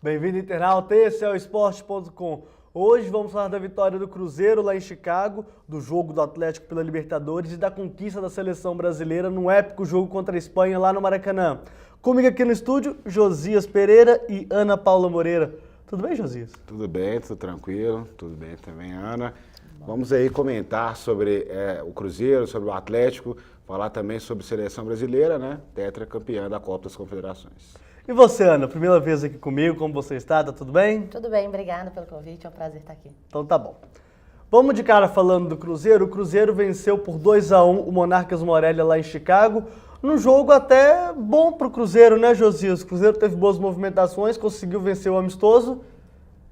Bem-vindo, internauta, esse é o Esporte.com. Hoje vamos falar da vitória do Cruzeiro lá em Chicago, do jogo do Atlético pela Libertadores e da conquista da seleção brasileira no épico jogo contra a Espanha lá no Maracanã. Comigo aqui no estúdio, Josias Pereira e Ana Paula Moreira. Tudo bem, Josias? Tudo bem, tudo tranquilo, tudo bem também, Ana. Vamos aí comentar sobre o Cruzeiro, sobre o Atlético, falar também sobre a seleção brasileira, né? Tetracampeã da Copa das Confederações. E você, Ana? Primeira vez aqui comigo, como você está? Tá tudo bem? Tudo bem, obrigada pelo convite, é um prazer estar aqui. Então tá bom. Vamos de cara falando do Cruzeiro. O Cruzeiro venceu por 2-1 o Monarcas Morelia lá em Chicago, num jogo até bom pro Cruzeiro, né, Josias? O Cruzeiro teve boas movimentações, conseguiu vencer o amistoso.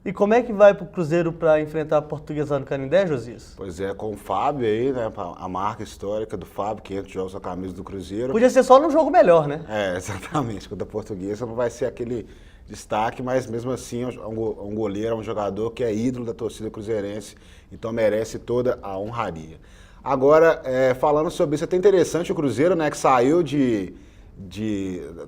E como é que vai pro Cruzeiro para enfrentar a Portuguesa no Canindé, Josias? Pois é, com o Fábio aí, né? A marca histórica do Fábio, 500 jogos com a camisa do Cruzeiro. Podia ser só num jogo melhor, né? É, exatamente. Contra a Portuguesa não vai ser aquele destaque, mas mesmo assim é um goleiro, é um jogador que é ídolo da torcida cruzeirense, então merece toda a honraria. Agora, falando sobre isso, é até interessante o Cruzeiro, né? Que saiu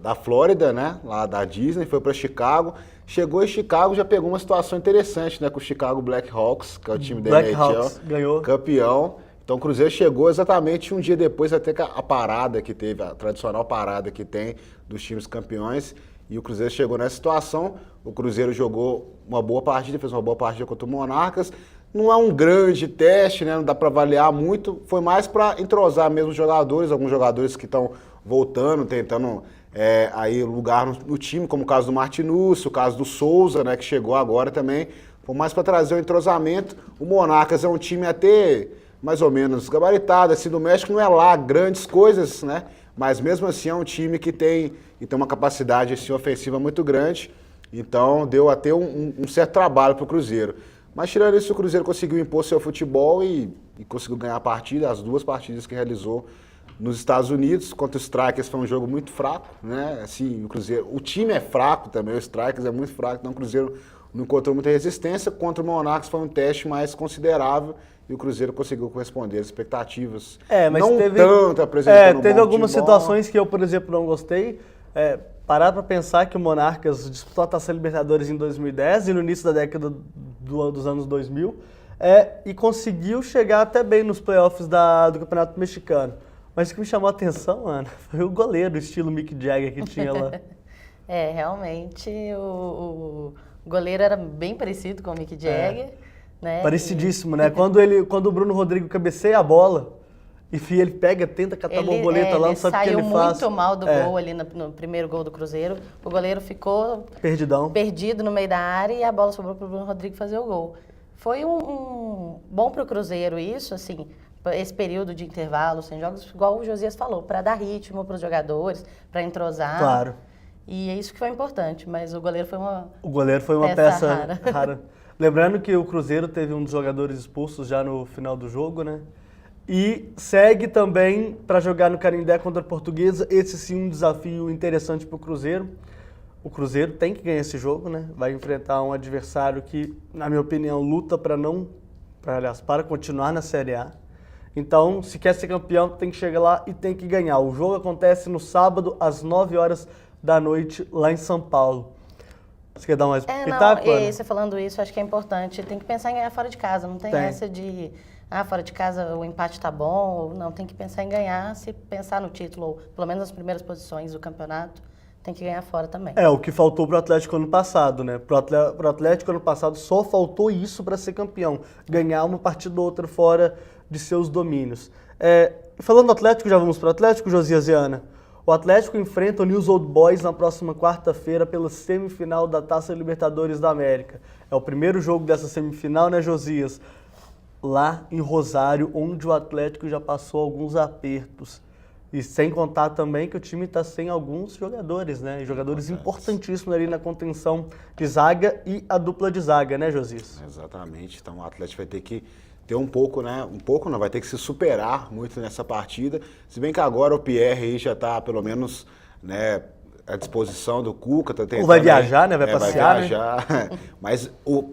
da Flórida, né? Lá da Disney, foi para Chicago. Chegou em Chicago, já pegou uma situação interessante, né? Com o Chicago Blackhawks, que é o time da NHL, ganhou. Campeão. Então o Cruzeiro chegou exatamente um dia depois, até que a parada que teve, a tradicional parada que tem dos times campeões. E o Cruzeiro chegou nessa situação. O Cruzeiro jogou uma boa partida, fez uma boa partida contra o Monarcas. Não é um grande teste, né? Não dá para avaliar muito. Foi mais para entrosar mesmo os jogadores, alguns jogadores que estão voltando, tentando aí lugar no time, como o caso do Martinúcio, o caso do Souza, né, que chegou agora também. Foi mais para trazer o entrosamento. O Monarcas é um time até mais ou menos gabaritado, assim, do México não é lá grandes coisas, né? Mas mesmo assim é um time que tem uma capacidade assim, ofensiva muito grande. Então deu até um certo trabalho para o Cruzeiro. Mas tirando isso, o Cruzeiro conseguiu impor seu futebol e conseguiu ganhar a partida, as duas partidas que realizou nos Estados Unidos. Contra os Strikers foi um jogo muito fraco, né? Assim, o time é fraco também, o Strikers é muito fraco, então o Cruzeiro não encontrou muita resistência. Contra o Monarcas foi um teste mais considerável e o Cruzeiro conseguiu corresponder às expectativas. Mas não teve, tanto apresentando teve um bom algumas futebol. situações que eu, por exemplo, não gostei. Parar para pensar que o Monarcas disputou a Taça Libertadores em 2010 e no início da década dos anos 2000 e conseguiu chegar até bem nos playoffs do Campeonato Mexicano. Mas o que me chamou a atenção, Ana, foi o goleiro, estilo Mick Jagger que tinha lá. Realmente o goleiro era bem parecido com o Mick Jagger. Né? Parecidíssimo, né? Quando o Bruno Rodrigo cabeceia a bola, enfim, ele tenta catar a borboleta lá, não sabe o que ele faz. Ele saiu muito mal do gol ali no primeiro gol do Cruzeiro. O goleiro ficou perdido no meio da área e a bola sobrou para o Bruno Rodrigo fazer o gol. Foi um bom para o Cruzeiro isso, assim, esse período de intervalo, sem jogos, igual o Josias falou, para dar ritmo para os jogadores, para entrosar. Claro. E é isso que foi importante, mas o goleiro foi uma peça rara. Lembrando que o Cruzeiro teve um dos jogadores expulsos já no final do jogo, né? E segue também para jogar no Canindé contra a Portuguesa. Esse sim um desafio interessante para o Cruzeiro. O Cruzeiro tem que ganhar esse jogo, né? Vai enfrentar um adversário que, na minha opinião, luta para continuar na Série A. Então, se quer ser campeão, tem que chegar lá e tem que ganhar. O jogo acontece no sábado, às 9 horas da noite, lá em São Paulo. Você quer dar mais pitaco, Ana? Você falando isso, acho que é importante. Tem que pensar em ganhar fora de casa. Não tem essa de, fora de casa o empate tá bom. Não, tem que pensar em ganhar. Se pensar no título, ou pelo menos nas primeiras posições do campeonato, tem que ganhar fora também. O que faltou pro Atlético ano passado, né? Pro Atlético ano passado só faltou isso para ser campeão. Ganhar uma partida ou outra fora de seus domínios. Falando do Atlético, já vamos pro Atlético, Josias e Ana. O Atlético enfrenta o News Old Boys na próxima quarta-feira pela semifinal da Taça Libertadores da América. É o primeiro jogo dessa semifinal, né, Josias? Lá em Rosário, onde o Atlético já passou alguns apertos. E sem contar também que o time está sem alguns jogadores, né? Jogadores importantíssimos ali na contenção de zaga e a dupla de zaga, né, Josias? Exatamente. Então o Atlético vai ter que ter um pouco, né? Um pouco não, vai ter que se superar muito nessa partida. Se bem que agora o Pierre aí já está, pelo menos, né, à disposição do Cuca. Tá ou vai viajar, né? Vai passear, vai viajar. Né? Mas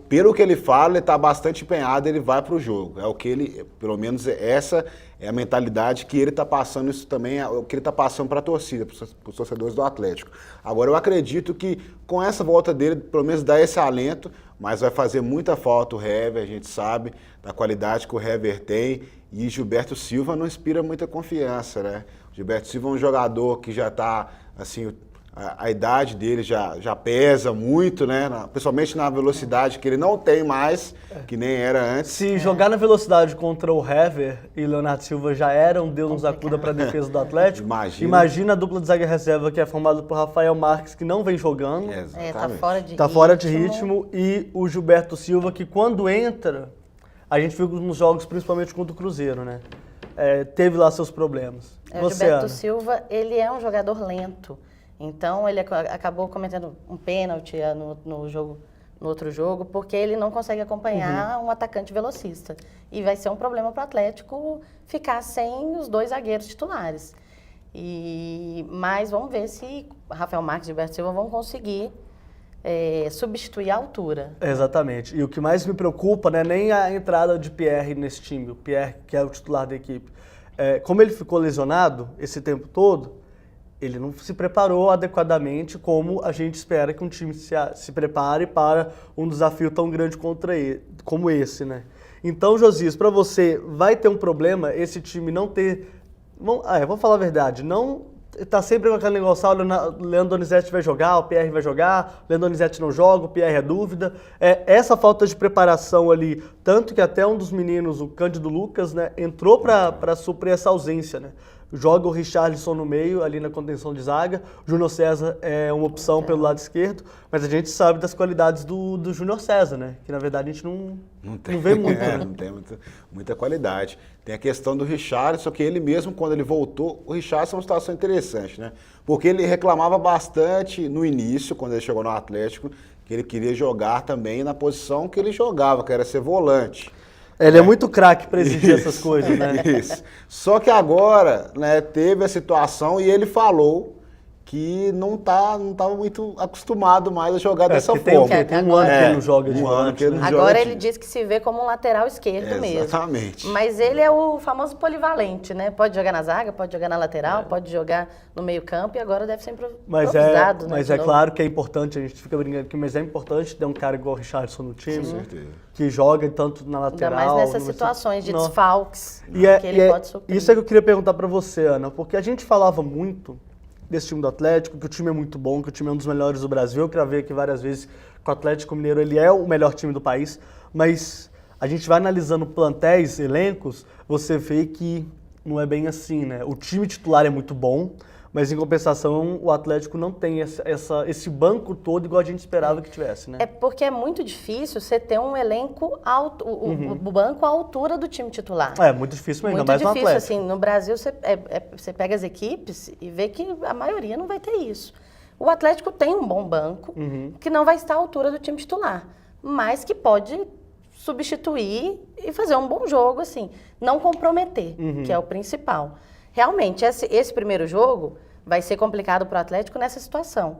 pelo que ele fala, ele está bastante empenhado, ele vai para o jogo. É o que ele, pelo menos essa é a mentalidade que ele está passando, isso também é o que ele está passando para a torcida, para os torcedores do Atlético. Agora, eu acredito que com essa volta dele, pelo menos dá esse alento, mas vai fazer muita falta o Hever, a gente sabe da qualidade que o Hever tem, e Gilberto Silva não inspira muita confiança, né? O Gilberto Silva é um jogador que já está, assim, a idade dele já pesa muito, né? Principalmente na velocidade que ele não tem mais, que nem era antes. Se jogar na velocidade contra o Hever e Leonardo Silva já era um Deus nos acuda para a defesa do Atlético, imagina a dupla de zaga reserva que é formada por Rafael Marques, que não vem jogando. Tá fora de ritmo. E o Gilberto Silva, que quando entra, a gente viu nos jogos, principalmente contra o Cruzeiro, né? Teve lá seus problemas. O Gilberto Silva, ele é um jogador lento. Então, ele acabou cometendo um pênalti no outro jogo, porque ele não consegue acompanhar um atacante velocista. E vai ser um problema para o Atlético ficar sem os 2 zagueiros titulares. Mas vamos ver se Rafael Marques e Gilberto Silva vão conseguir substituir a altura. Exatamente. E o que mais me preocupa, né, nem a entrada de Pierre nesse time, o Pierre que é o titular da equipe. Como ele ficou lesionado esse tempo todo, ele não se preparou adequadamente como a gente espera que um time se prepare para um desafio tão grande como esse, né? Então, Josias, para você, vai ter um problema esse time não ter... Vamos falar a verdade, não tá sempre com aquele negócio, o Leandro Donizete vai jogar, o Pierre vai jogar, o Leandro Donizete não joga, o Pierre é dúvida. Essa falta de preparação ali, tanto que até um dos meninos, o Cândido Lucas, né, entrou para suprir essa ausência, né? Joga o Richarlison no meio, ali na contenção de zaga. O Júnior César é uma opção pelo lado esquerdo, mas a gente sabe das qualidades do Júnior César, né? Que na verdade a gente não vê muito, né? Não tem muita qualidade. Tem a questão do Richarlison, que ele mesmo, quando ele voltou, o Richarlison é uma situação interessante, né? Porque ele reclamava bastante no início, quando ele chegou no Atlético, que ele queria jogar também na posição que ele jogava, que era ser volante. Ele é muito craque para exigir essas coisas, né? Isso. Só que agora, né, teve a situação e ele falou que não estava muito acostumado mais a jogar dessa forma. Tem um ano que ele não joga de volante. Agora ele diz que se vê como um lateral esquerdo mesmo. Exatamente. Mas ele é o famoso polivalente, né? Pode jogar na zaga, pode jogar na lateral, pode jogar no meio campo e agora deve ser improvisado. Mas é claro que é importante, a gente fica brincando aqui, mas é importante ter um cara igual o Richarlison no time. Com certeza. Que joga tanto na lateral... Ainda mais nessas situações de desfalques que ele pode suprir. Isso é que eu queria perguntar para você, Ana, porque a gente falava muito desse time do Atlético, que o time é muito bom, que o time é um dos melhores do Brasil. Eu gravei aqui várias vezes que o Atlético Mineiro ele é o melhor time do país, mas a gente vai analisando plantéis, elencos, você vê que não é bem assim, né? O time titular é muito bom, mas em compensação o Atlético não tem esse banco todo igual a gente esperava que tivesse, né? É porque é muito difícil você ter um elenco alto, o banco à altura do time titular. É muito difícil, ainda mais no Atlético. Muito difícil, assim, no Brasil você pega as equipes e vê que a maioria não vai ter isso. O Atlético tem um bom banco que não vai estar à altura do time titular, mas que pode substituir e fazer um bom jogo, assim, não comprometer, que é o principal. Realmente, esse primeiro jogo vai ser complicado para o Atlético nessa situação.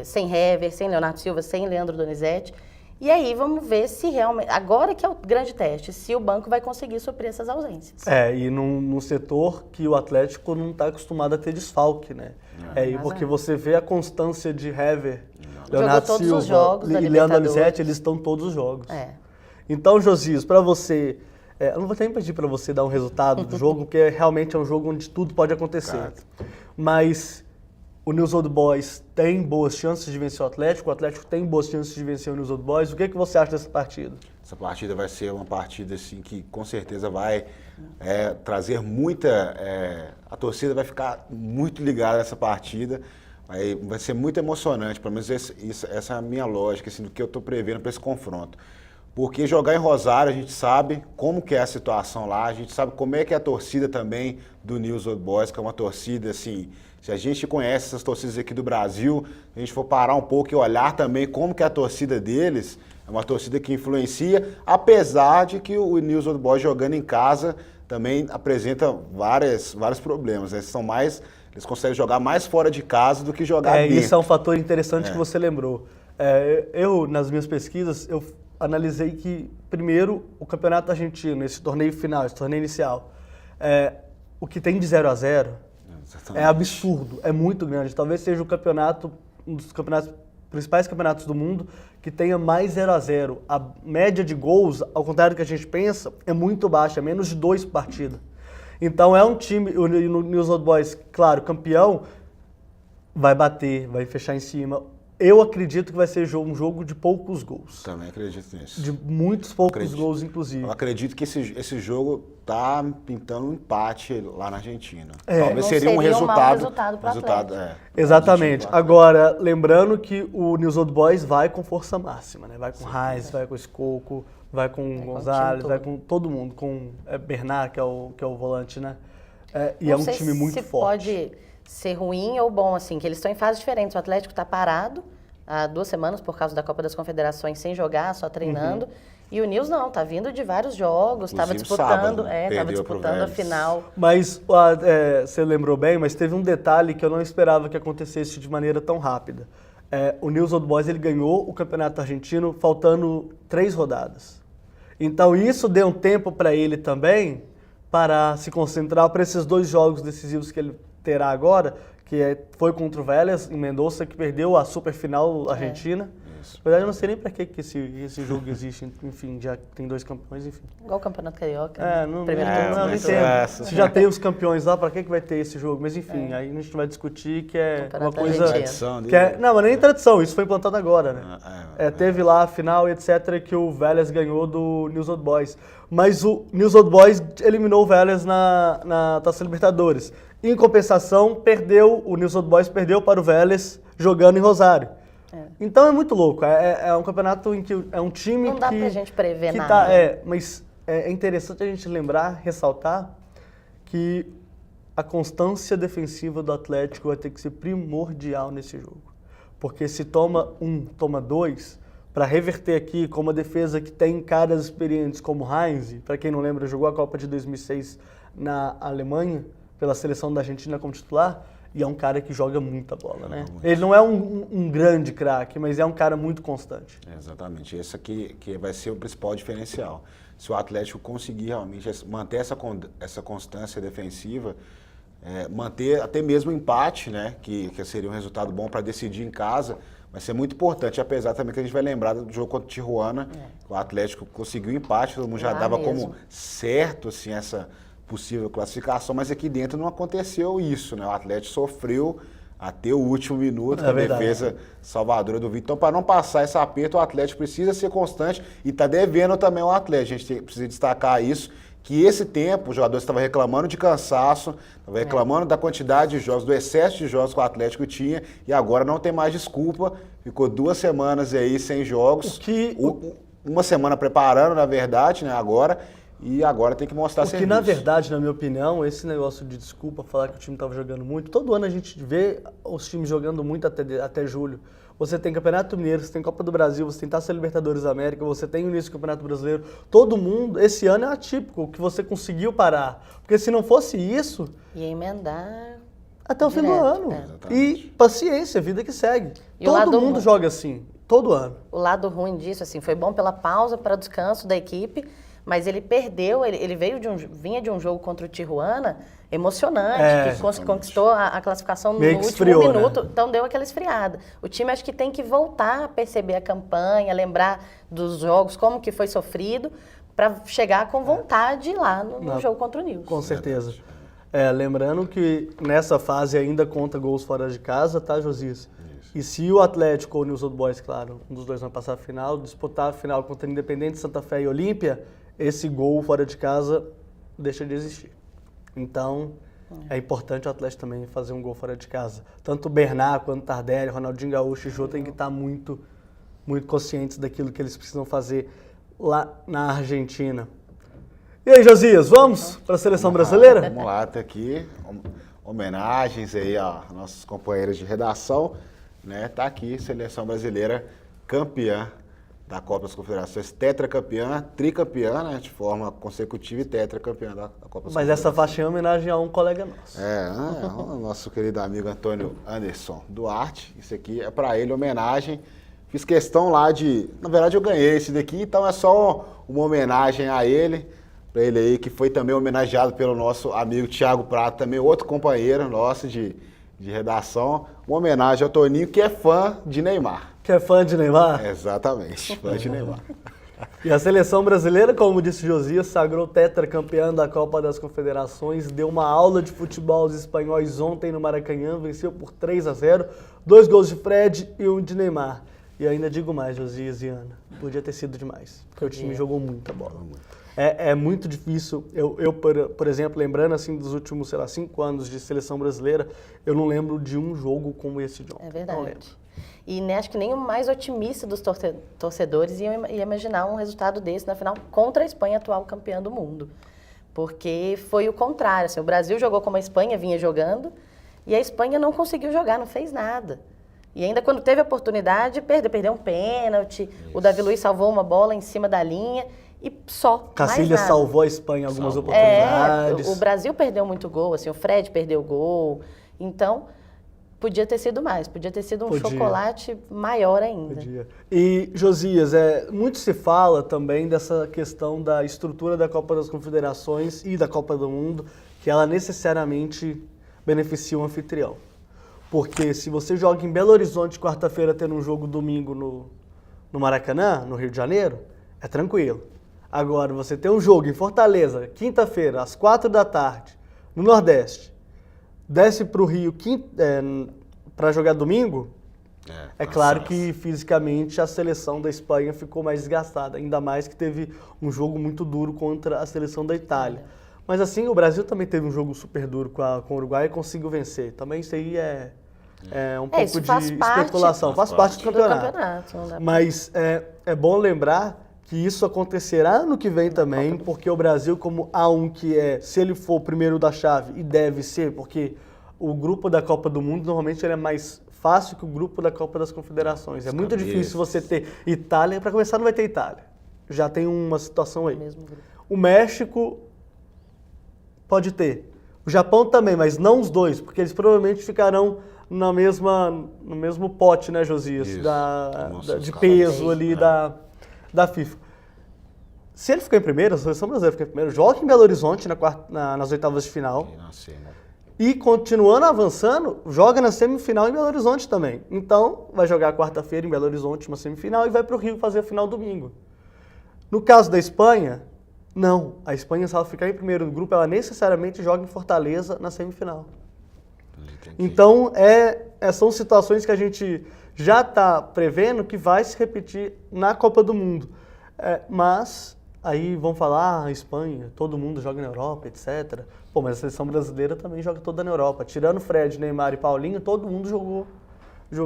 Sem Hever, sem Leonardo Silva, sem Leandro Donizete. E aí vamos ver se realmente... Agora que é o grande teste, se o banco vai conseguir suprir essas ausências. E num setor que o Atlético não está acostumado a ter desfalque, né? Porque você vê a constância de Hever, Leonardo Silva e Leandro Donizete, eles estão todos os jogos. Então, Josias, para você... eu não vou nem pedir para você dar um resultado do jogo, porque realmente é um jogo onde tudo pode acontecer. Claro. Mas o News Old Boys tem boas chances de vencer o Atlético tem boas chances de vencer o News Old Boys. O que você acha dessa partida? Essa partida vai ser uma partida assim, que com certeza vai trazer muita... a torcida vai ficar muito ligada nessa partida. Vai ser muito emocionante, pelo menos essa é a minha lógica, assim, do que eu estou prevendo para esse confronto. Porque jogar em Rosário, a gente sabe como que é a situação lá, a gente sabe como é que é a torcida também do News Old Boys, que é uma torcida, assim, se a gente conhece essas torcidas aqui do Brasil, se a gente for parar um pouco e olhar também como que é a torcida deles, é uma torcida que influencia, apesar de que o News Old Boys jogando em casa também apresenta vários problemas, né? São mais eles conseguem jogar mais fora de casa do que jogar dentro. Isso é um fator interessante que você lembrou. Eu, nas minhas pesquisas, eu analisei que, primeiro, o campeonato argentino, esse torneio final, esse torneio inicial, o que tem de 0-0 é absurdo, é muito grande. Talvez seja o campeonato, um dos principais campeonatos do mundo, que tenha mais 0-0. A média de gols, ao contrário do que a gente pensa, é muito baixa, é menos de 2 por partida. Então é um time, o News Old Boys, claro, campeão, vai bater, vai fechar em cima. Eu acredito que vai ser um jogo de poucos gols. Também acredito nisso. De muitos poucos gols, inclusive. Eu acredito que esse jogo tá pintando um empate lá na Argentina. Talvez seria um resultado. Mau resultado para o Atlético. Exatamente. Agora, lembrando que o News Old Boys vai com força máxima, né? Vai com Heinz, vai com Escoco, vai com Gonzalez, vai com todo mundo, com Bernard, que é o volante, né? E é um time muito forte. Pode ser ruim ou bom, assim, que eles estão em fases diferentes. O Atlético está parado há 2 semanas por causa da Copa das Confederações, sem jogar, só treinando. E o Nils não, tá vindo de vários jogos, estava disputando, tava disputando a final. Mas você lembrou bem, mas teve um detalhe que eu não esperava que acontecesse de maneira tão rápida. O News Old Boys ele ganhou o campeonato argentino faltando 3 rodadas. Então isso deu um tempo para ele também para se concentrar para esses 2 jogos decisivos que ele terá agora, que foi contra o Vélez em Mendoza, que perdeu a super final argentina. Na verdade, eu não sei nem para que esse jogo existe. Enfim, já tem 2 campeões, enfim. Igual o Campeonato Carioca. Não entendo. Se já tem os campeões lá, para que vai ter esse jogo? Mas enfim, aí a gente vai discutir que é uma coisa... Não, mas nem tradição, isso foi implantado agora, né? Teve lá a final, etc., que o Vélez ganhou do News Old Boys. Mas o News Old Boys eliminou o Vélez na Taça Libertadores. Em compensação, o News Old Boys perdeu para o Vélez jogando em Rosário. Então é muito louco, é um campeonato em que é um time não dá pra gente prever que nada. Mas é interessante a gente lembrar, ressaltar, que a constância defensiva do Atlético vai ter que ser primordial nesse jogo. Porque se toma 1, toma 2, para reverter aqui com uma defesa que tem caras experientes como Heinz, para quem não lembra, jogou a Copa de 2006 na Alemanha, pela seleção da Argentina como titular, e é um cara que joga muita bola, né? Ele não é um grande craque, mas é um cara muito constante. Exatamente. Esse aqui que vai ser o principal diferencial. Se o Atlético conseguir realmente manter essa constância defensiva, manter até mesmo o empate, né? Que seria um resultado bom para decidir em casa, vai ser muito importante. Apesar também que a gente vai lembrar do jogo contra o Tijuana, o Atlético conseguiu o empate, todo mundo já dava como certo assim, essa possível classificação, mas aqui dentro não aconteceu isso, né? O Atlético sofreu até o último minuto a defesa salvadora do Vitor. Então, para não passar esse aperto, o Atlético precisa ser constante e está devendo também ao Atlético. A gente precisa destacar isso, que esse tempo, os jogadores estavam reclamando de cansaço, estavam reclamando da quantidade de jogos, do excesso de jogos que o Atlético tinha, e agora não tem mais desculpa. Ficou 2 semanas aí sem jogos, uma semana preparando, na verdade, né, agora. E agora tem que mostrar serviço. Porque, na verdade, na minha opinião, esse negócio de desculpa, falar que o time estava jogando muito, todo ano a gente vê os times jogando muito até julho. Você tem Campeonato Mineiro, você tem Copa do Brasil, você tem Taça Libertadores da América, você tem o início do Campeonato Brasileiro. Todo mundo, esse ano é atípico, que você conseguiu parar. Porque se não fosse isso... Ia emendar... Até o fim do ano. E paciência, vida que segue. E todo mundo joga assim, todo ano. O lado ruim disso, assim, foi bom pela pausa para o descanso da equipe, mas ele perdeu, ele vinha de um jogo contra o Tijuana emocionante, que conquistou a classificação no último minuto, né? Então deu aquela esfriada. O time acho que tem que voltar a perceber a campanha, lembrar dos jogos, como que foi sofrido, para chegar com vontade lá no jogo contra o Nils. Com certeza. Lembrando que nessa fase ainda conta gols fora de casa, tá, Josias? E se o Atlético ou o News Old Boys, claro, um dos dois vai passar a final, disputar a final contra o Independente, Santa Fé e Olímpia, esse gol fora de casa deixa de existir. Então, é importante o Atlético também fazer um gol fora de casa. Tanto o Bernard quanto o Tardelli, Ronaldinho Gaúcho e Jô têm que estar muito, muito conscientes daquilo que eles precisam fazer lá na Argentina. E aí, Josias, vamos para a seleção brasileira? Vamos lá, tá aqui. Homenagens aí a nossos companheiros de redação. Né? Tá aqui, seleção brasileira campeã da Copa das Confederações, tetracampeã, tricampeã, né, de forma consecutiva e tetracampeã da Copa das Mas essa faixa é em homenagem a um colega nosso. o nosso querido amigo Antônio Anderson Duarte. Isso aqui é para ele, homenagem. Fiz questão lá na verdade eu ganhei esse daqui, então é só uma homenagem a ele, para ele aí, que foi também homenageado pelo nosso amigo Thiago Prato, também outro companheiro nosso de redação. Uma homenagem ao Toninho, que é fã de Neymar. Que é fã de Neymar? Exatamente, fã de Neymar. E a seleção brasileira, como disse Josias, sagrou tetracampeã da Copa das Confederações, deu uma aula de futebol aos espanhóis ontem no Maracanã, venceu por 3-0, 2 gols de Fred e 1 de Neymar. E ainda digo mais, Josias e Ana, podia ter sido demais, porque o time jogou muita bola. É muito difícil, por exemplo, lembrando assim dos últimos, 5 anos de seleção brasileira, eu não lembro de um jogo como esse de ontem. É verdade. E acho que nem o mais otimista dos torcedores ia imaginar um resultado desse na final contra a Espanha, atual campeã do mundo. Porque foi o contrário. Assim, o Brasil jogou como a Espanha vinha jogando e a Espanha não conseguiu jogar, não fez nada. E ainda quando teve a oportunidade, perdeu um pênalti, isso. O Davi Luiz salvou uma bola em cima da linha e só. Cacilhas salvou a Espanha em algumas oportunidades. O Brasil perdeu muito gol, assim, o Fred perdeu gol. Então, podia ter sido mais, podia ter sido um chocolate maior ainda. Podia. E, Josias, muito se fala também dessa questão da estrutura da Copa das Confederações e da Copa do Mundo, que ela necessariamente beneficia o anfitrião. Porque se você joga em Belo Horizonte quarta-feira tendo um jogo domingo no Maracanã, no Rio de Janeiro, é tranquilo. Agora, você tem um jogo em Fortaleza, quinta-feira, às 4 da tarde, no Nordeste, desce para o Rio para jogar domingo, é claro que fisicamente a seleção da Espanha ficou mais desgastada, ainda mais que teve um jogo muito duro contra a seleção da Itália. Mas assim, o Brasil também teve um jogo super duro com o Uruguai e conseguiu vencer. Também isso aí é um pouco de especulação, faz parte do campeonato. Mas é bom lembrar que isso acontecerá ano que vem também, porque o Brasil, como A1 que se ele for o primeiro da chave, e deve ser, porque o grupo da Copa do Mundo normalmente ele é mais fácil que o grupo da Copa das Confederações. É muito difícil você ter Itália, para começar não vai ter Itália. Já tem uma situação aí. O México pode ter. O Japão também, mas não os dois, porque eles provavelmente ficarão no mesmo pote, né, Josias? De peso ali da FIFA. Se ele ficar em primeiro, a seleção brasileira ficar em primeiro, joga em Belo Horizonte nas oitavas de final. E continuando avançando, joga na semifinal em Belo Horizonte também. Então, vai jogar quarta-feira em Belo Horizonte, uma semifinal, e vai para o Rio fazer a final domingo. No caso da Espanha, não. A Espanha, se ela ficar em primeiro no grupo, ela necessariamente joga em Fortaleza na semifinal. Então, são situações que a gente já está prevendo que vai se repetir na Copa do Mundo. Mas aí vão falar, Espanha, todo mundo joga na Europa, etc. Pô, mas a seleção brasileira também joga toda na Europa. Tirando Fred, Neymar e Paulinho, todo mundo jogou.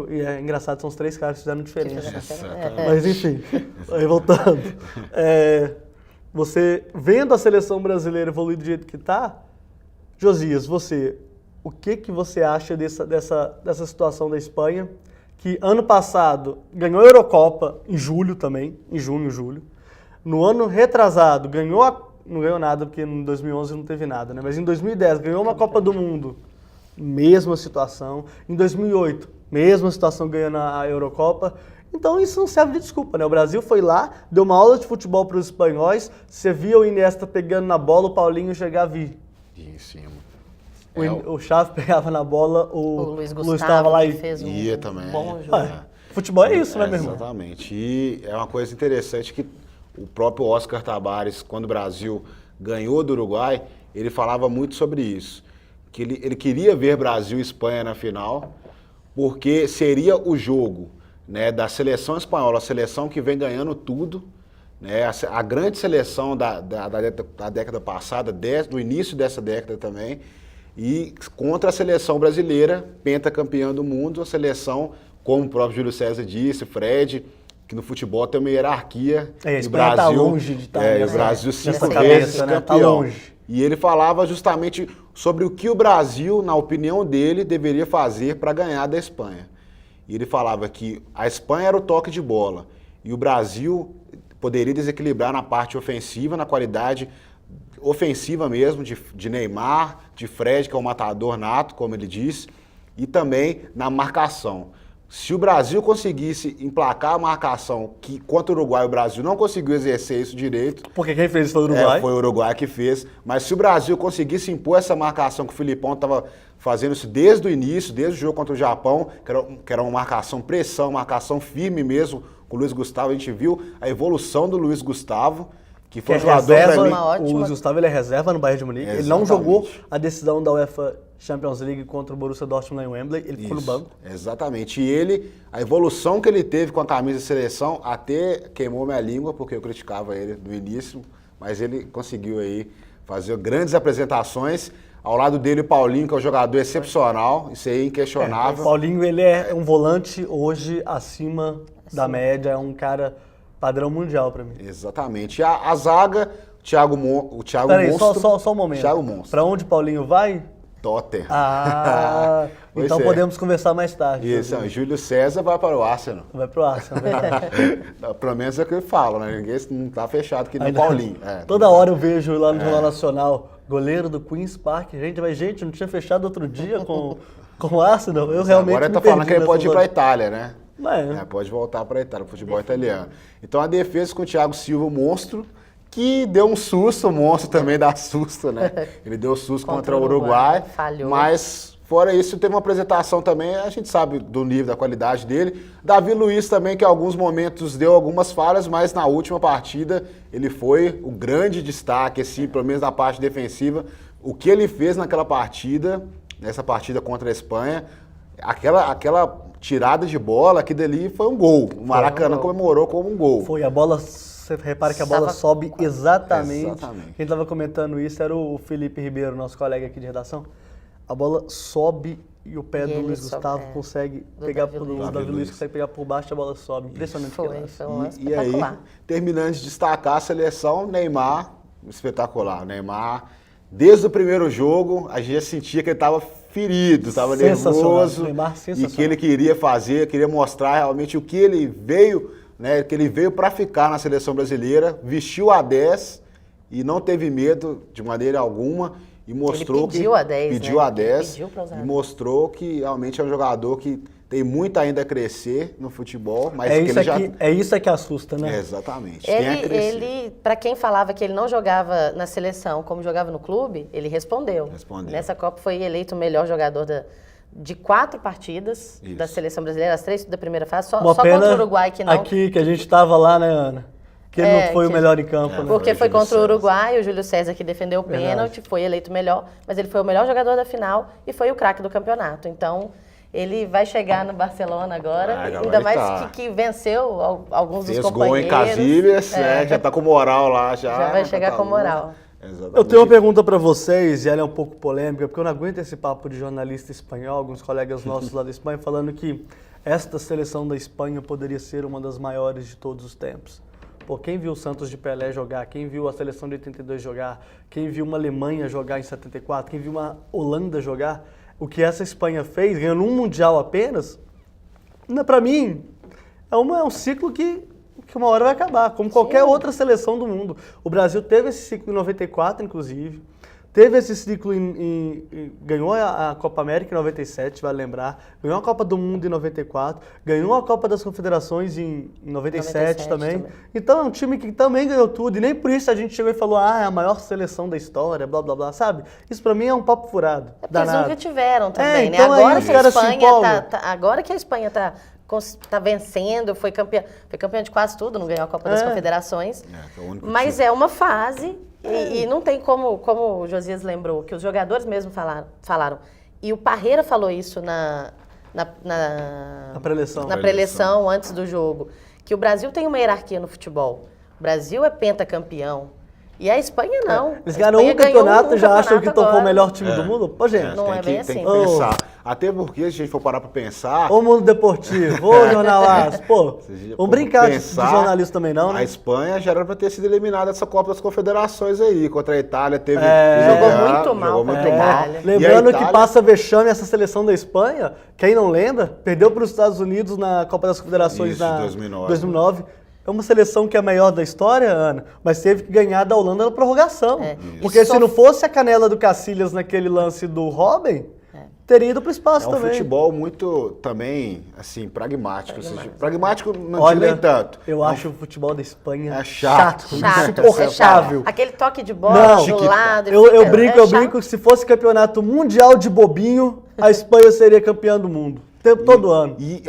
E é engraçado, são os 3 caras que fizeram diferença. Mas enfim, aí voltando. Você vendo a seleção brasileira evoluir do jeito que está, Josias, o que você acha dessa situação da Espanha, que ano passado ganhou a Eurocopa em julho também, em junho, julho. No ano retrasado não ganhou nada, porque em 2011 não teve nada, né? Mas em 2010 ganhou uma Copa do Mundo, mesma situação. Em 2008, mesma situação ganhando a Eurocopa. Então isso não serve de desculpa, né? O Brasil foi lá, deu uma aula de futebol para os espanhóis, você via o Iniesta pegando na bola, o Paulinho chegava em cima. O Xavi pegava na bola, o Luiz estava lá e fez também. Bom jogo. Futebol é isso, né, meu irmão? Exatamente. E é uma coisa interessante que o próprio Oscar Tabares, quando o Brasil ganhou do Uruguai, ele falava muito sobre isso. Que ele queria ver Brasil e Espanha na final, porque seria o jogo, né, da seleção espanhola, a seleção que vem ganhando tudo, né, a grande seleção da década passada, do início dessa década também, e contra a seleção brasileira, pentacampeã do mundo, a seleção, como o próprio Júlio César disse, Fred, que no futebol tem uma hierarquia. A Espanha está longe de estar o Brasil 5 vezes campeão. Tá longe. E ele falava justamente sobre o que o Brasil, na opinião dele, deveria fazer para ganhar da Espanha. E ele falava que a Espanha era o toque de bola. e o Brasil poderia desequilibrar na parte ofensiva, na qualidade ofensiva mesmo, de Neymar, de Fred, que é um matador nato, como ele diz, e também na marcação. Se o Brasil conseguisse emplacar a marcação que contra o Uruguai, o Brasil não conseguiu exercer isso direito. Porque quem fez isso foi o Uruguai. Foi o Uruguai que fez. Mas se o Brasil conseguisse impor essa marcação que o Filipão estava fazendo isso desde o início, desde o jogo contra o Japão, que era uma marcação pressão, marcação firme mesmo, com o Luiz Gustavo, a gente viu a evolução do Luiz Gustavo, que foi um jogador para mim. O Luiz Gustavo ele é reserva no Bayern de Munique. Exatamente. Ele não jogou a decisão da UEFA Champions League contra o Borussia Dortmund em Wembley, ele ficou no banco. Exatamente. E ele, a evolução que ele teve com a camisa de seleção, até queimou minha língua, porque eu criticava ele no início, mas ele conseguiu aí fazer grandes apresentações. Ao lado dele o Paulinho, que é um jogador excepcional, isso aí é inquestionável. O Paulinho ele é um volante hoje acima da média, é um cara padrão mundial pra mim. Exatamente. E a zaga, o Thiago Monstro. Peraí, só um momento. Thiago Monstro. Pra onde o Paulinho vai? Tottenham. Ah, então podemos conversar mais tarde. Isso, Júlio César vai para o Arsenal. Vai pro Arsenal, verdade. Pelo menos é o que eu falo, né? Ninguém não tá fechado que nem o Paulinho. Toda hora eu vejo lá no Jornal Nacional, goleiro do Queen's Park. Gente, não tinha fechado outro dia com o Arsenal? Eu realmente agora me tá falando perdi que ele pode ir para a nessa Itália, né? É. Pode voltar para a Itália, pro futebol italiano. Então a defesa com o Thiago Silva, o monstro, que deu um susto, o monstro também dá susto, né? Ele deu susto contra o Uruguai, falhou. Mas fora isso, teve uma apresentação também, a gente sabe do nível, da qualidade dele. Davi Luiz também, que em alguns momentos deu algumas falhas, mas na última partida ele foi o grande destaque, assim, pelo menos na parte defensiva. O que ele fez naquela partida, nessa partida contra a Espanha, aquela tirada de bola, aquilo ali foi um gol. O Maracanã comemorou como um gol. Foi, a bola, você repara que a bola sobe exatamente. Quem estava comentando isso era o Felipe Ribeiro, nosso colega aqui de redação. A bola sobe e o pé do Luiz Gustavo consegue pegar por o Davi Luiz consegue pegar por baixo e a bola sobe. Impressionante. E aí, terminando de destacar a seleção, Neymar, espetacular. Neymar, desde o primeiro jogo, a gente já sentia que ele estava ferido, estava nervoso. Neymar, e que ele queria fazer, queria mostrar realmente o que ele veio, né? Que ele veio para ficar na seleção brasileira, vestiu a 10 e não teve medo de maneira alguma. E mostrou ele pediu a 10, pediu né? a 10 Pediu pra usar. E mostrou que realmente é um jogador que tem muito ainda a crescer no futebol, mas é isso que assusta, né? Exatamente. Tem a crescer. Ele, para quem falava que ele não jogava na seleção como jogava no clube, ele respondeu. Nessa Copa foi eleito o melhor jogador de 4 partidas da seleção brasileira, as 3 da primeira fase, só contra o Uruguai que não. Aqui que a gente estava lá, né, Ana? Que ele não foi o melhor em campo, né? Porque foi contra o Uruguai, o Júlio César que defendeu o pênalti, foi eleito melhor, mas ele foi o melhor jogador da final e foi o craque do campeonato. Então, ele vai chegar no Barcelona agora, ainda mais que venceu alguns dos companheiros. Gol em Casillas, né? Já tá com moral lá. Já vai chegar com moral. Exatamente. Eu tenho uma pergunta para vocês, e ela é um pouco polêmica, porque eu não aguento esse papo de jornalista espanhol, alguns colegas nossos lá da Espanha, falando que esta seleção da Espanha poderia ser uma das maiores de todos os tempos. Pô, quem viu o Santos de Pelé jogar, quem viu a seleção de 82 jogar, quem viu uma Alemanha jogar em 74, quem viu uma Holanda jogar, o que essa Espanha fez, ganhando um Mundial apenas, para mim, é um ciclo que uma hora vai acabar, como qualquer outra seleção do mundo. O Brasil teve esse ciclo em 94, inclusive. Teve esse ciclo ganhou a Copa América em 97, vale lembrar. Ganhou a Copa do Mundo em 94. Ganhou a Copa das Confederações em 97 também. Então é um time que também ganhou tudo. E nem por isso a gente chegou e falou, é a maior seleção da história, blá, blá, blá, sabe? Isso pra mim é um papo furado. Porque eles nunca tiveram também, né? Então Agora que a Espanha agora que a Espanha tá vencendo, foi campeã de quase tudo, não ganhou a Copa das Confederações. Mas é uma fase... E não tem como o Josias lembrou, que os jogadores mesmo falaram. E o Parreira falou isso na pré-eleição antes do jogo, que o Brasil tem uma hierarquia no futebol. O Brasil é pentacampeão. E a Espanha não. Eles ganharam um campeonato e já acham que tocou o melhor time do mundo? Pô, gente. Não é bem assim. Tem que pensar. Até porque, se a gente for parar pra pensar... Ô Mundo Deportivo, ô Jornal Aço, pô, vamos brincar de jornalismo também não, né? A Espanha já era pra ter sido eliminada dessa Copa das Confederações aí. Contra a Itália teve... Jogou muito mal contra a Itália. Lembrando que passa vexame essa seleção da Espanha, quem não lembra, perdeu para os Estados Unidos na Copa das Confederações em 2009. É uma seleção que é a maior da história, Ana, mas teve que ganhar da Holanda na prorrogação. Porque se não fosse a canela do Cacilhas naquele lance do Robben, teria ido para o espaço também. É um futebol muito, também, assim, pragmático. Pragmático não digo nem tanto. Eu acho o futebol da Espanha chato. Insuportável. Aquele toque de bola do lado. Eu brinco que se fosse campeonato mundial de bobinho, a Espanha seria campeã do mundo. Todo ano. E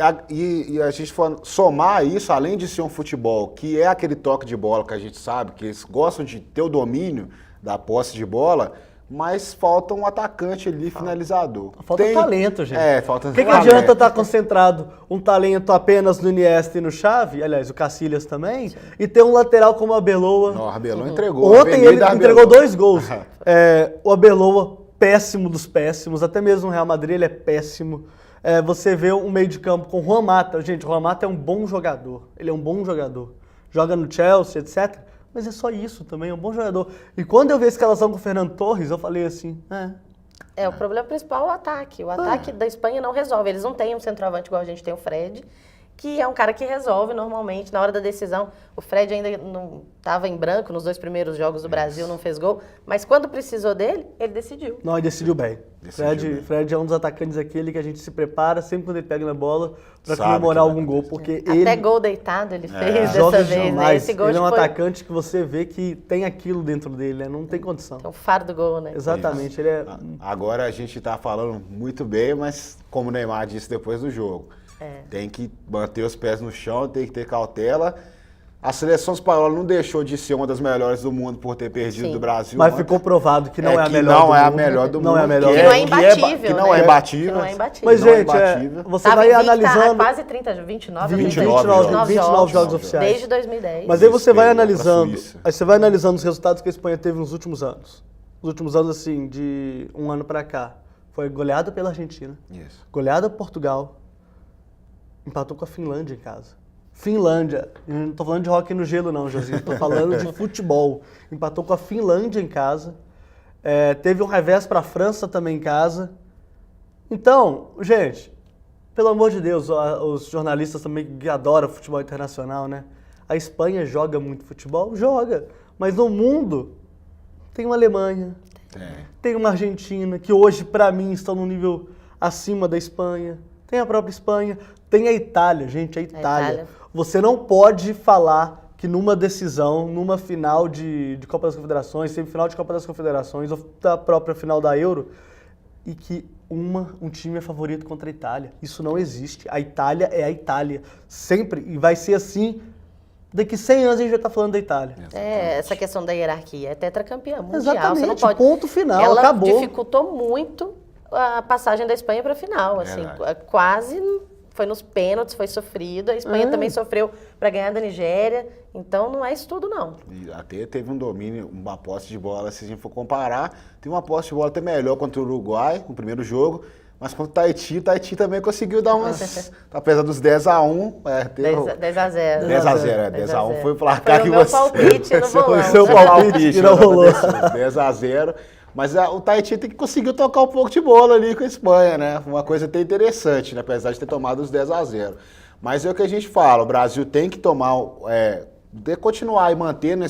a gente for somar isso, além de ser um futebol que é aquele toque de bola que a gente sabe, que eles gostam de ter o domínio da posse de bola, mas falta um atacante ali, finalizador. Falta talento, gente. Falta talento. O que adianta estar concentrado um talento apenas no Iniesta e no Xavi, aliás, o Cacilhas também, e ter um lateral como o Arbeloa. Não, o Arbeloa entregou. Ontem ele entregou 2 gols. O Arbeloa, péssimo dos péssimos, até mesmo no Real Madrid ele é péssimo. Você vê um meio de campo com o Juan Mata. Gente, o Juan Mata é um bom jogador. Ele é um bom jogador. Joga no Chelsea, etc. Mas é só isso também, é um bom jogador. E quando eu vi a escalação com o Fernando Torres, eu falei assim, o problema principal é o ataque. O ataque da Espanha não resolve. Eles não têm um centroavante igual a gente tem o Fred, que é um cara que resolve normalmente. Na hora da decisão, o Fred ainda não estava em branco nos 2 primeiros jogos do Brasil, não fez gol. Mas quando precisou dele, ele decidiu. Não, ele decidiu bem. Fred é um dos atacantes aquele que a gente se prepara sempre quando ele pega na bola para comemorar algum gol, porque ele... Até gol deitado ele fez joga dessa vez, demais. né? Esse gol ele é um atacante que você vê que tem aquilo dentro dele, né? Não tem condição. É o faro do gol, né? Exatamente. Ele é... Agora a gente tá falando muito bem, mas como o Neymar disse depois do jogo, tem que manter os pés no chão, tem que ter cautela. A seleção espanhola não deixou de ser uma das melhores do mundo por ter perdido do Brasil. Mas ficou provado que não é a melhor do mundo. Não é a melhor do mundo. Que não é imbatível, que não é imbatível. Que não é imbatível. Mas, gente, você vai analisando... quase 30, 29 jogos oficiais. Desde 2010. Mas aí você vai analisando, os resultados que a Espanha teve nos últimos anos. Nos últimos anos, assim, de um ano pra cá. Foi goleada pela Argentina. Goleada por Portugal. Empatou com a Finlândia em casa. Finlândia. Eu não tô falando de hóquei no gelo, não, Josinho. Tô falando de futebol. Empatou com a Finlândia em casa. Teve um revés para a França também em casa. Então, gente, pelo amor de Deus, os jornalistas também que adoram futebol internacional, né? A Espanha joga muito futebol? Joga. Mas no mundo tem uma Alemanha, tem uma Argentina, que hoje, para mim, estão no nível acima da Espanha. Tem a própria Espanha. Tem a Itália, gente, a Itália. Você não pode falar que numa decisão, numa final de Copa das Confederações, semifinal de Copa das Confederações, ou da própria final da Euro, e que um time é favorito contra a Itália. Isso não existe. A Itália é a Itália. Sempre. E vai ser assim. Daqui 100 anos a gente vai estar falando da Itália. Essa questão da hierarquia. É tetracampeã mundial. Exatamente. Você não pode... Ponto final. Ela acabou. Dificultou muito a passagem da Espanha para a final. Assim, quase... Foi nos pênaltis, foi sofrido. A Espanha também sofreu para ganhar da Nigéria. Então não é isso tudo, não. E até teve um domínio, uma posse de bola, se a gente for comparar. Tem uma posse de bola até melhor contra o Uruguai, no primeiro jogo. Mas contra o Tahiti também conseguiu dar umas... apesar dos 10-1... 10-0. 10-0, 10-1 foi o placar foi que o meu palpite no bolão. Foi o seu palpite que não rolou. 10-0. Mas o Tahiti tem que conseguir tocar um pouco de bola ali com a Espanha, né? Uma coisa até interessante, né? Apesar de ter tomado os 10-0. Mas é o que a gente fala, o Brasil tem que tomar, continuar e mantendo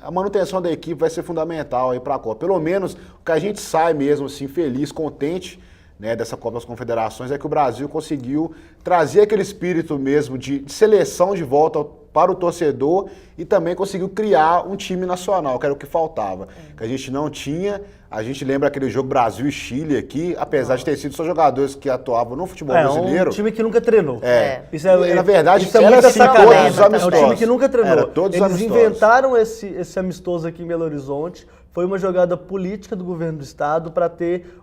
a manutenção da equipe vai ser fundamental aí para a Copa. Pelo menos o que a gente sai mesmo assim feliz, contente, né, dessa Copa das Confederações é que o Brasil conseguiu trazer aquele espírito mesmo de seleção de volta para o torcedor e também conseguiu criar um time nacional, que era o que faltava, que a gente não tinha. A gente lembra aquele jogo Brasil e Chile aqui, apesar de ter sido só jogadores que atuavam no futebol brasileiro. Um time que nunca treinou. Isso na verdade, isso era assim, todos os amistosos. É um time que nunca treinou. Eles inventaram esse amistoso aqui em Belo Horizonte. Foi uma jogada política do governo do estado para ter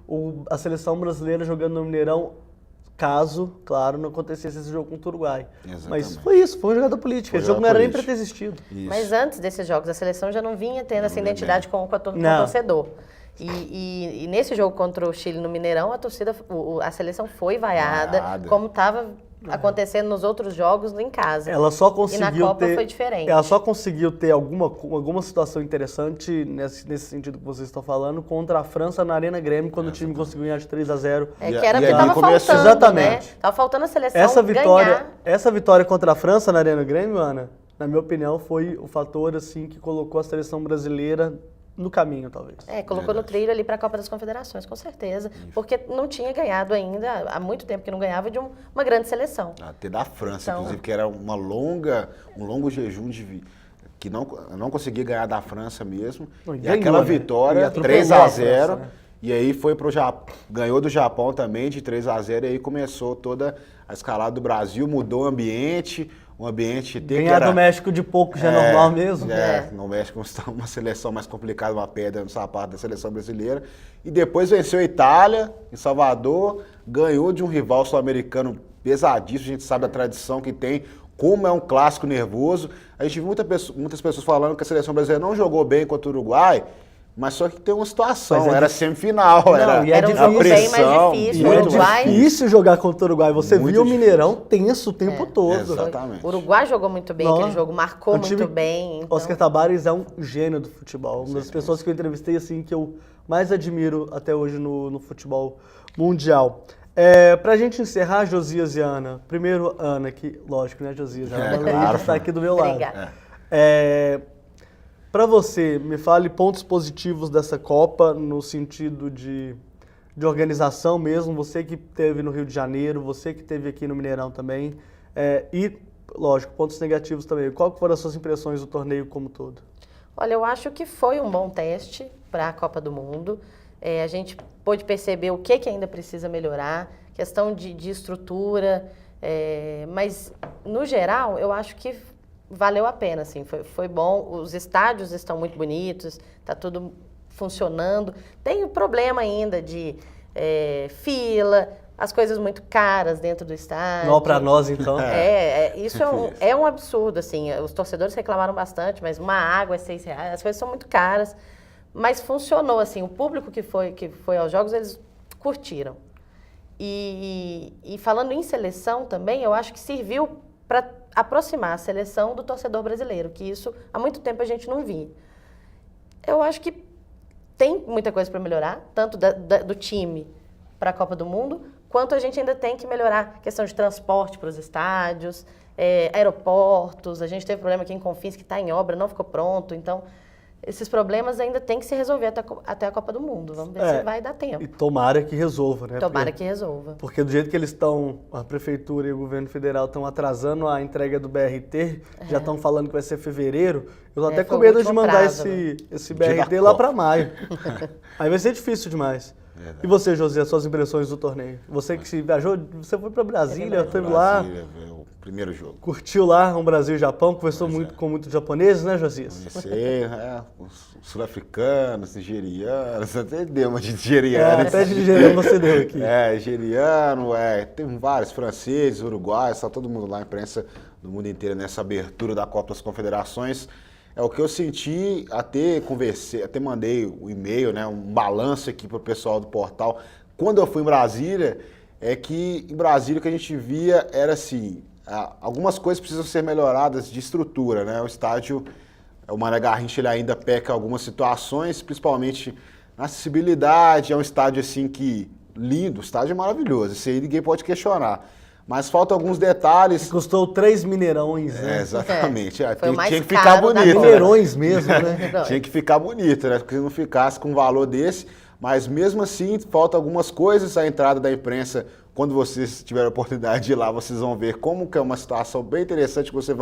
a seleção brasileira jogando no Mineirão, caso, claro, não acontecesse esse jogo contra o Uruguai. Exatamente. Mas foi isso, foi uma jogada política. Esse jogo não era nem para ter existido. Isso. Mas antes desses jogos, a seleção já não vinha tendo essa identidade com o torcedor. E nesse jogo contra o Chile no Mineirão, a seleção foi vaiada, como estava acontecendo nos outros jogos em casa. Ela só conseguiu e na Copa foi diferente. Ela só conseguiu ter alguma situação interessante nesse sentido que vocês estão falando contra a França na Arena Grêmio, quando o time conseguiu ganhar de 3-0. Que era o que estava faltando, Exatamente. né? Tava faltando a seleção ganhar. Essa vitória contra a França na Arena Grêmio, Ana, na minha opinião, foi o fator assim que colocou a seleção brasileira no caminho, talvez. Colocou no trilho ali para a Copa das Confederações, com certeza. Porque não tinha ganhado ainda, há muito tempo que não ganhava de uma grande seleção. Até da França, inclusive, que era um longo jejum que não conseguia ganhar da França mesmo. E aquela vitória, 3-0, e aí foi pro Japão, ganhou do Japão também de 3-0, e aí começou toda a escalada do Brasil, mudou o ambiente. Ganhar do México de pouco já é normal mesmo. No México uma seleção mais complicada, uma pedra no sapato da seleção brasileira. E depois venceu a Itália, em Salvador, ganhou de um rival sul-americano pesadíssimo, a gente sabe a tradição que tem, como é um clássico nervoso. A gente viu muitas pessoas falando que a seleção brasileira não jogou bem contra o Uruguai, mas só que tem uma situação, era semifinal, era um jogo bem mais difícil. É difícil jogar contra o Uruguai, você viu o Mineirão tenso o tempo todo. Exatamente. O Uruguai jogou muito bem, aquele jogo marcou muito bem. Então... Oscar Tabárez é um gênio do futebol, uma das pessoas que eu entrevistei assim, que eu mais admiro até hoje no futebol mundial. Pra gente encerrar, Josias e Ana, primeiro Ana, que lógico, né, Josias? Ela está aqui do meu lado. Obrigada. Para você, me fale pontos positivos dessa Copa, no sentido de organização mesmo, você que esteve no Rio de Janeiro, você que esteve aqui no Mineirão também, e, lógico, pontos negativos também. Qual foram as suas impressões do torneio como todo? Olha, eu acho que foi um bom teste para a Copa do Mundo. A gente pôde perceber o que ainda precisa melhorar, questão de estrutura, mas, no geral, eu acho que valeu a pena, assim, foi bom. Os estádios estão muito bonitos, está tudo funcionando. Tem o problema ainda de fila, as coisas muito caras dentro do estádio. Não para nós, então. Isso é um absurdo, assim. Os torcedores reclamaram bastante, mas uma água é R$6, as coisas são muito caras. Mas funcionou, assim, o público que foi aos jogos, eles curtiram. E falando em seleção também, eu acho que serviu para aproximar a seleção do torcedor brasileiro, que isso há muito tempo a gente não via. Eu acho que tem muita coisa para melhorar, tanto do time para a Copa do Mundo, quanto a gente ainda tem que melhorar a questão de transporte para os estádios, aeroportos. A gente teve problema aqui em Confins, que está em obra, não ficou pronto, então... Esses problemas ainda tem que se resolver até a Copa do Mundo. Vamos ver se vai dar tempo. E tomara que resolva, né? Tomara que resolva. Porque do jeito que eles estão, a Prefeitura e o Governo Federal estão atrasando a entrega do BRT, já estão falando que vai ser fevereiro, eu tô até com medo de mandar esse BRT lá para maio. Aí vai ser difícil demais. E você, José, as suas impressões do torneio? Você que se viajou, você foi para Brasília, esteve lá. O primeiro jogo. Curtiu lá um Brasil e Japão, conversou com muitos japoneses, né, Josias? Conheci, os sul-africanos, nigerianos, até deu uma de nigeriano. Até de nigeriano você deu aqui. Nigeriano, tem vários, franceses, uruguaios, está todo mundo lá, a imprensa do mundo inteiro nessa abertura da Copa das Confederações. O que eu senti, até conversei, até mandei o e-mail, né, um balanço aqui para o pessoal do portal. Quando eu fui em Brasília, que em Brasília o que a gente via era assim, algumas coisas precisam ser melhoradas de estrutura, né? O estádio, o Mané Garrincha, ele ainda peca em algumas situações, principalmente na acessibilidade. É um estádio assim que lindo, o estádio é maravilhoso, isso aí ninguém pode questionar. Mas faltam alguns detalhes. Custou 3 Mineirões, né? Exatamente. Tinha que ficar bonito. Mineirões mesmo, né? Tinha que ficar bonito, né? Porque se não ficasse com um valor desse. Mas mesmo assim, faltam algumas coisas. A entrada da imprensa, quando vocês tiverem a oportunidade de ir lá, vocês vão ver como que é uma situação bem interessante, que você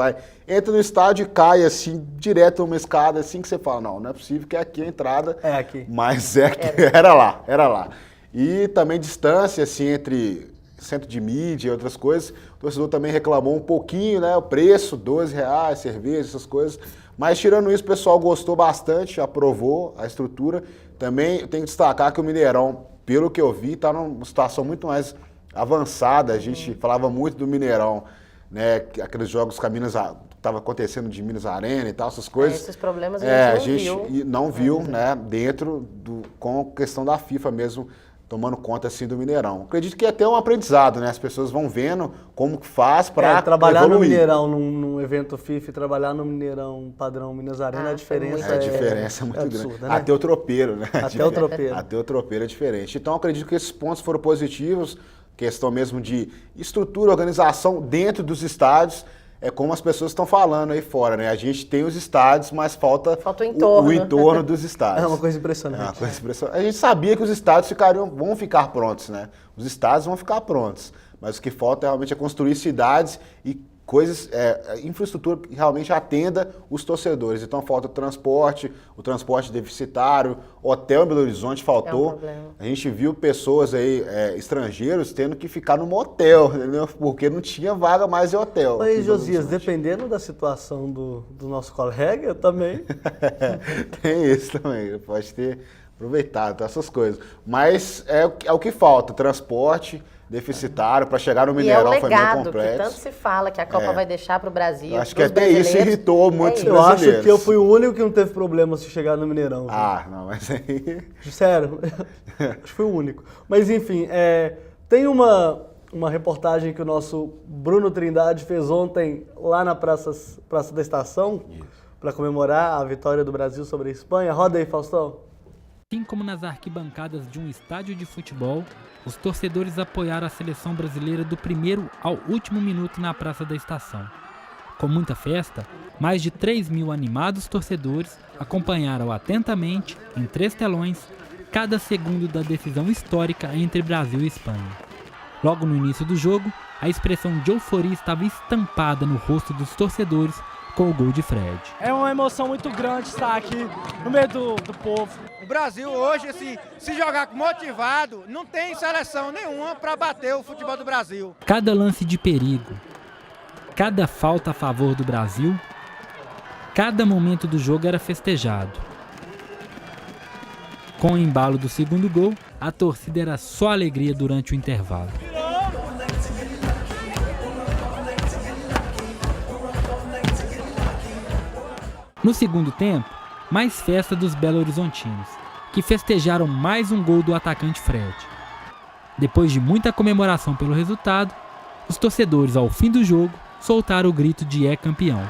entra no estádio e cai assim, direto numa escada, assim que você fala, não é possível que é aqui a entrada. É aqui. Mas era lá. E também distância, assim, entre centro de mídia e outras coisas. O torcedor também reclamou um pouquinho, né? O preço, R$12, cerveja, essas coisas. Mas tirando isso, o pessoal gostou bastante, aprovou a estrutura. Também eu tenho que destacar que o Mineirão, pelo que eu vi, está numa situação muito mais avançada. A gente falava muito do Mineirão, né? Aqueles jogos que estava acontecendo de Minas Arena e tal, essas coisas. Esses problemas a gente não viu, né? Dentro com a questão da FIFA mesmo, tomando conta assim do Mineirão. Acredito que é até um aprendizado, né? As pessoas vão vendo como que faz para trabalhar evoluir. no Mineirão, num evento FIFA e trabalhar no Mineirão padrão Minas Arena, a diferença é muito absurda, grande. né? Até o tropeiro, né? Até o tropeiro. Até o tropeiro é diferente. Então, acredito que esses pontos foram positivos, questão mesmo de estrutura, organização dentro dos estádios. É como as pessoas estão falando aí fora, né? A gente tem os estádios, mas falta o entorno. O entorno dos estádios. É uma coisa impressionante. É uma coisa impressionante. A gente sabia que os estádios vão ficar prontos, né? Os estádios vão ficar prontos. Mas o que falta realmente é construir cidades e coisas, infraestrutura que realmente atenda os torcedores. Então falta o transporte deficitário, hotel em Belo Horizonte faltou. É um problema. A gente viu pessoas aí, estrangeiros, tendo que ficar num hotel, entendeu? Porque não tinha vaga mais em hotel. Mas, Josias, dependendo da situação do nosso colega, também... Tem isso também, pode ter aproveitado essas coisas. Mas é o que falta, transporte deficitário para chegar no Mineirão foi meio complexo. Que tanto se fala que a Copa vai deixar para o Brasil. Eu acho que até isso irritou muitos brasileiros. Eu acho que eu fui o único que não teve problema se chegar no Mineirão. Não, mas aí... Sério, acho que foi o único. Mas enfim, tem uma reportagem que o nosso Bruno Trindade fez ontem lá na Praça da Estação, para comemorar a vitória do Brasil sobre a Espanha. Roda aí, Faustão. Assim como nas arquibancadas de um estádio de futebol, os torcedores apoiaram a seleção brasileira do primeiro ao último minuto na Praça da Estação. Com muita festa, mais de 3.000 animados torcedores acompanharam atentamente, em 3 telões, cada segundo da decisão histórica entre Brasil e Espanha. Logo no início do jogo, a expressão de euforia estava estampada no rosto dos torcedores com o gol de Fred. É uma emoção muito grande estar aqui no meio do povo. O Brasil hoje, se jogar motivado, não tem seleção nenhuma para bater o futebol do Brasil. Cada lance de perigo, cada falta a favor do Brasil, cada momento do jogo era festejado. Com o embalo do segundo gol, a torcida era só alegria durante o intervalo. No segundo tempo, mais festa dos belo-horizontinos, que festejaram mais um gol do atacante Fred. Depois de muita comemoração pelo resultado, os torcedores, ao fim do jogo, soltaram o grito de "é campeão".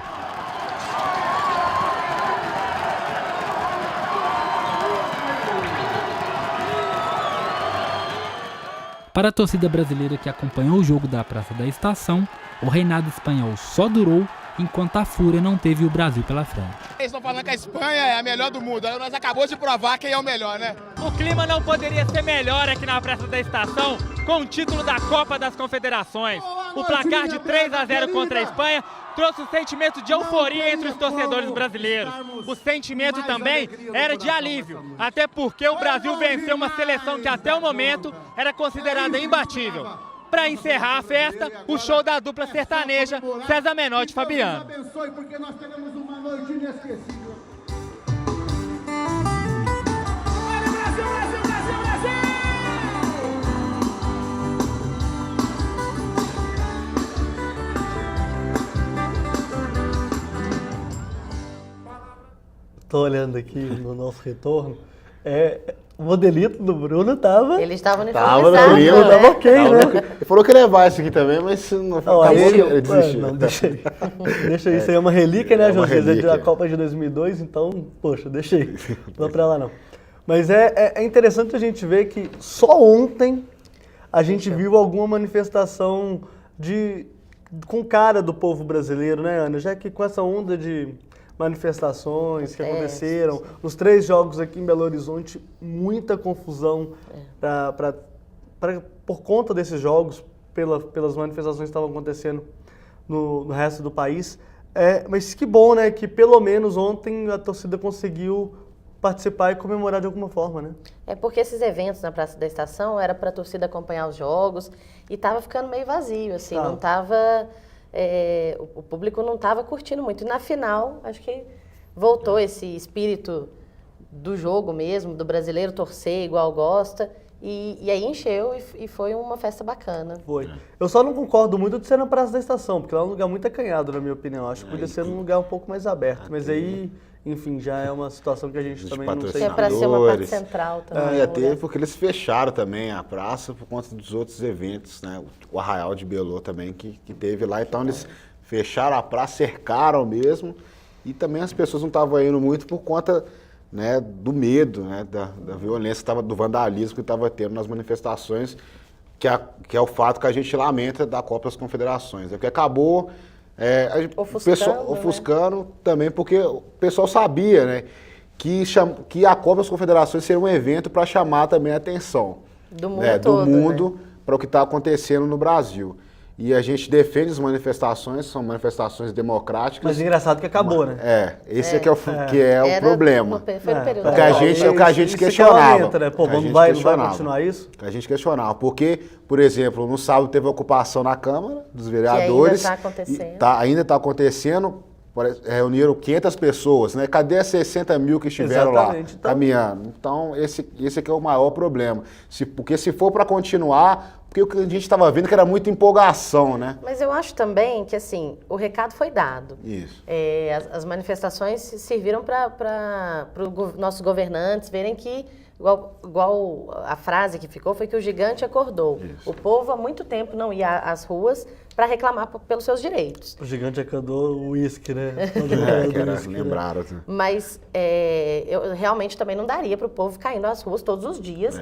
Para a torcida brasileira que acompanhou o jogo da Praça da Estação, o reinado espanhol só durou enquanto a fúria não teve o Brasil pela frente. Eles estão falando que a Espanha é a melhor do mundo. Nós acabamos de provar quem é o melhor, né? O clima não poderia ser melhor aqui na Praça da Estação com o título da Copa das Confederações. O placar de 3-0 contra a Espanha trouxe um sentimento de euforia entre os torcedores brasileiros. O sentimento também era de alívio, até porque o Brasil venceu uma seleção que até o momento era considerada imbatível. Para encerrar a festa, o show da dupla sertaneja César Menotti e Fabiano. Abençoe, porque nós teremos uma noite inesquecível. Brasil, Brasil, Brasil, Brasil! Tô olhando aqui no nosso retorno. O modelito do Bruno tava... Ele estava Tava uniformizado, no livro, né? Tava ok, né? Ele falou que ia levar isso aqui também, mas não foi. Ele desistiu. Não, deixa aí. Deixa aí, isso aí é uma relíquia, né, uma José? relíquia. Da Copa de 2002, então, poxa, deixa aí. Não vou pra lá, não. Mas é interessante a gente ver que só ontem a gente viu alguma manifestação com cara do povo brasileiro, né, Ana? Já que com essa onda de manifestações que aconteceram, nos 3 jogos aqui em Belo Horizonte, muita confusão por conta desses jogos, pelas manifestações que estavam acontecendo no resto do país. Mas que bom, né, que pelo menos ontem a torcida conseguiu participar e comemorar de alguma forma, né? É porque esses eventos na Praça da Estação era para a torcida acompanhar os jogos e tava ficando meio vazio, assim, não tava... o público não estava curtindo muito. E na final, acho que voltou esse espírito do jogo mesmo, do brasileiro torcer igual gosta, e aí encheu e foi uma festa bacana. Foi. Eu só não concordo muito de ser na Praça da Estação, porque lá é um lugar muito acanhado, na minha opinião. Acho que podia ser num lugar um pouco mais aberto, mas aí enfim, já é uma situação que a gente Dos também não sei. É para ser uma parte patrocinadores. central também. Ia ter, porque eles fecharam também a praça por conta dos outros eventos, né? O Arraial de Belô também que teve lá. Então eles fecharam a praça, cercaram mesmo. E também as pessoas não estavam indo muito por conta, né, do medo, né, da violência, do vandalismo que estava tendo nas manifestações, que é o fato que a gente lamenta da Copa das Confederações. É porque acabou ofuscando também, porque o pessoal sabia, né, que a Copa das Confederações seria um evento para chamar também a atenção Do mundo todo, do mundo para o que está acontecendo no Brasil. E a gente defende as manifestações, são manifestações democráticas. Mas engraçado que acabou, né? Esse é que é o problema. Foi no período O que a gente questionava. Né? Pô, não vai continuar isso? A gente questionava. Porque, por exemplo, no sábado teve a ocupação na Câmara dos Vereadores. Que ainda está acontecendo. Ainda está acontecendo. Reuniram 500 pessoas, né? Cadê as 60 mil que estiveram lá caminhando? Então, esse aqui é o maior problema. Porque se for para continuar... Porque o que a gente estava vendo que era muita empolgação, né? Mas eu acho também que, assim, o recado foi dado. Isso. As manifestações serviram para os nossos governantes verem que, igual a frase que ficou, foi que o gigante acordou. Isso. O povo há muito tempo não ia às ruas para reclamar pelos seus direitos. O gigante acordou o uísque, né? Lembraram. Né? Mas eu realmente também não daria para o povo ficar indo às ruas todos os dias,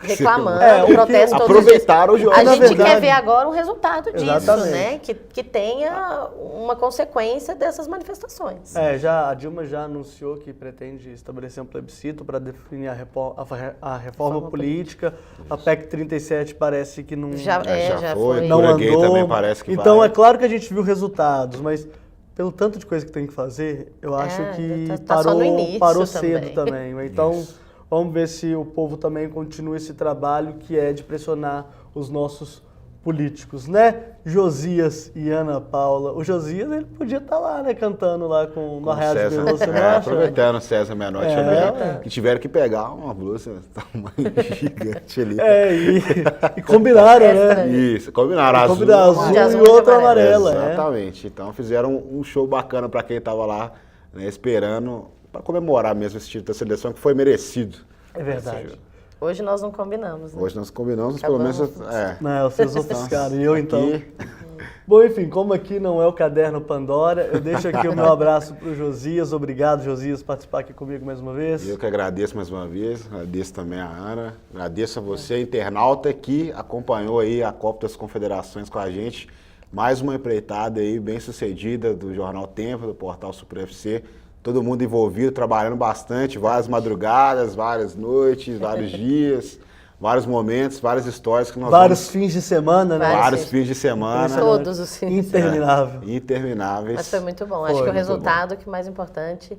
reclamando, protesto todos os dias. O jogo. A gente quer ver agora um resultado disso, né? Que tenha uma consequência dessas manifestações. A Dilma já anunciou que pretende estabelecer um plebiscito para definir a reforma política. A PEC 37 parece que não... Já foi. Não andou. Também parece que então, é claro que a gente viu resultados, mas pelo tanto de coisa que tem que fazer, eu acho que parou cedo também. Então, vamos ver se o povo também continua esse trabalho que é de pressionar os nossos políticos, né? Josias e Ana Paula. O Josias, ele podia estar lá, né? Cantando lá no Arraial de Belô, você não acha? Aproveitando o César Menotti também, que tiveram que pegar uma blusa tamanho gigante ali. E combinaram, né? Isso, combinaram. Azul e outra amarela. Exatamente. Então fizeram um show bacana para quem estava lá, né, esperando, para comemorar mesmo esse título da seleção, que foi merecido. É verdade. Hoje nós não combinamos, né? Hoje nós combinamos, pelo menos... Não, vocês ofuscaram, e eu então... Bom, enfim, como aqui não é o Caderno Pandora, eu deixo aqui o meu abraço para o Josias. Obrigado, Josias, por participar aqui comigo mais uma vez. Eu que agradeço mais uma vez, agradeço também a Ana, agradeço a você, internauta, que acompanhou aí a Copa das Confederações com a gente. Mais uma empreitada aí, bem sucedida, do Jornal Tempo, do Portal Super UFC. Todo mundo envolvido, trabalhando bastante, várias madrugadas, várias noites, vários dias, vários momentos, várias histórias que nós fins de semana, né? Vários fins de semana. Todos os fins. Intermináveis. Mas foi muito bom. Acho que o resultado, que é mais importante,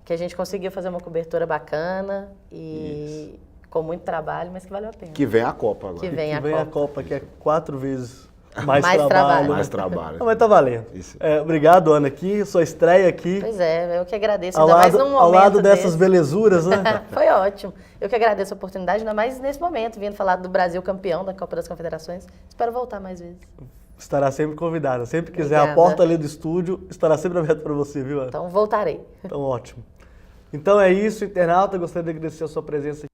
que a gente conseguiu fazer uma cobertura bacana e com muito trabalho, mas que valeu a pena. Que vem a Copa agora. Que vem a Copa, que é 4 vezes... Mais trabalho. Mais trabalho. Não, mas tá valendo. Obrigado, Ana, aqui, sua estreia aqui. Pois é, eu que agradeço, ainda mais num momento ao lado dessas belezuras, né? Foi ótimo. Eu que agradeço a oportunidade, ainda mais nesse momento, vindo falar do Brasil campeão da Copa das Confederações. Espero voltar mais vezes. Estará sempre convidada. Sempre que quiser, a porta ali do estúdio estará sempre aberta para você, viu, Ana? Então, voltarei. Então, ótimo. Então é isso, internauta. Gostaria de agradecer a sua presença aqui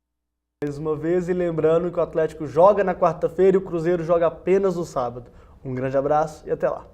mais uma vez e lembrando que o Atlético joga na quarta-feira e o Cruzeiro joga apenas no sábado. Um grande abraço e até lá.